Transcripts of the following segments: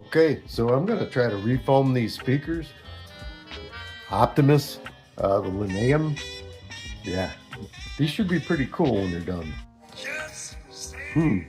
Okay, so I'm going to try to refoam these speakers. Optimus, the Lineum. Yeah, these should be pretty cool when they're done. Hmm.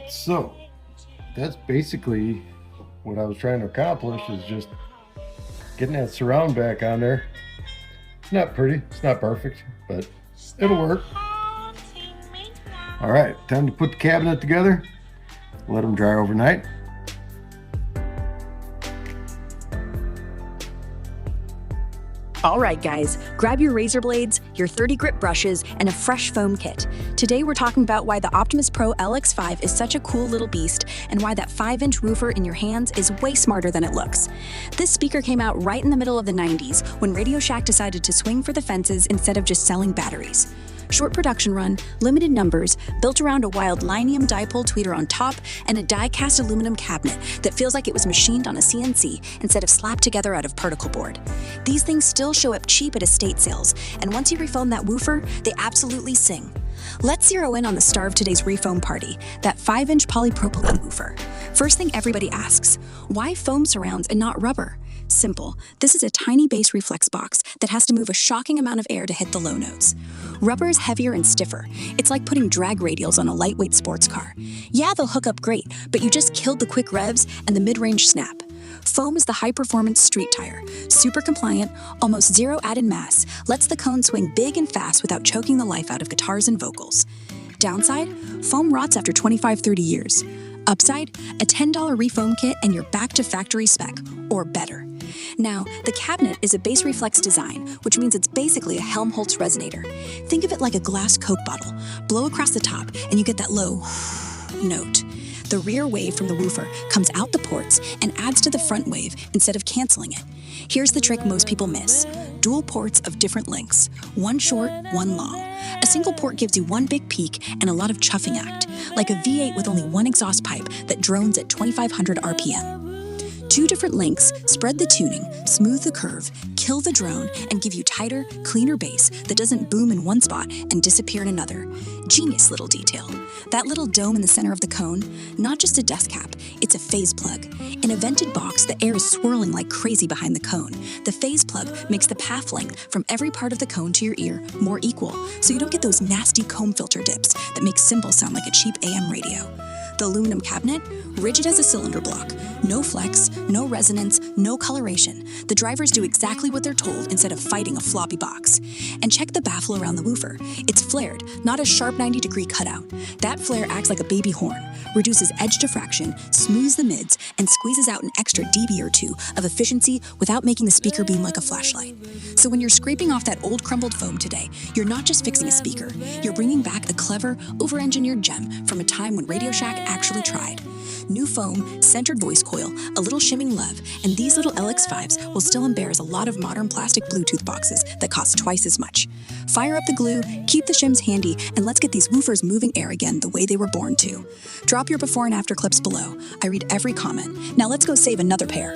So that's basically what I was trying to accomplish, is just getting that surround back on there. It's not pretty, it's not perfect, but it'll work. All right, time to put the cabinet together. Let them dry overnight. All right, guys, grab your razor blades, your 30 grit brushes, and a fresh foam kit. Today we're talking about why the Optimus Pro LX5 is such a cool little beast, and why that 5-inch woofer in your hands is way smarter than it looks. This speaker came out right in the middle of the 90s, when RadioShack decided to swing for the fences instead of just selling batteries. Short production run, limited numbers, built around a wild linium dipole tweeter on top, and a die-cast aluminum cabinet that feels like it was machined on a CNC instead of slapped together out of particle board. These things still show up cheap at estate sales, and once you refoam that woofer, they absolutely sing. Let's zero in on the star of today's refoam party, that 5-inch polypropylene woofer. First thing everybody asks, why foam surrounds and not rubber? Simple. This is a tiny bass reflex box that has to move a shocking amount of air to hit the low notes. Rubber is heavier and stiffer. It's like putting drag radials on a lightweight sports car. Yeah, they'll hook up great, but you just killed the quick revs and the mid-range snap. Foam is the high-performance street tire. Super compliant, almost zero added mass, lets the cone swing big and fast without choking the life out of guitars and vocals. Downside? Foam rots after 25-30 years. Upside? A $10 refoam kit and you're back to factory spec, or better. Now, the cabinet is a bass reflex design, which means it's basically a Helmholtz resonator. Think of it like a glass Coke bottle. Blow across the top and you get that low note. The rear wave from the woofer comes out the ports and adds to the front wave instead of canceling it. Here's the trick most people miss. Dual ports of different lengths, one short, one long. A single port gives you one big peak and a lot of chuffing act, like a V8 with only one exhaust pipe that drones at 2,500 RPM. Two different lengths spread the tuning, smooth the curve, kill the drone, and give you tighter, cleaner bass that doesn't boom in one spot and disappear in another. Genius little detail. That little dome in the center of the cone, not just a dust cap, it's a phase plug. In a vented box, the air is swirling like crazy behind the cone. The phase plug makes the path length from every part of the cone to your ear more equal, so you don't get those nasty comb filter dips that make cymbals sound like a cheap AM radio. The aluminum cabinet, rigid as a cylinder block. No flex, no resonance, no coloration. The drivers do exactly what they're told instead of fighting a floppy box. And check the baffle around the woofer. It's flared, not a sharp 90-degree cutout. That flare acts like a baby horn, reduces edge diffraction, smooths the mids, and squeezes out an extra dB or two of efficiency without making the speaker beam like a flashlight. So when you're scraping off that old crumbled foam today, you're not just fixing a speaker, you're bringing back a clever, over-engineered gem from a time when RadioShack actually tried. New foam, centered voice coil, a little shimming love, and these little LX5s will still embarrass a lot of modern plastic Bluetooth boxes that cost twice as much. Fire up the glue, keep the shims handy, and let's get these woofers moving air again the way they were born to. Drop your before and after clips below. I read every comment. Now let's go save another pair.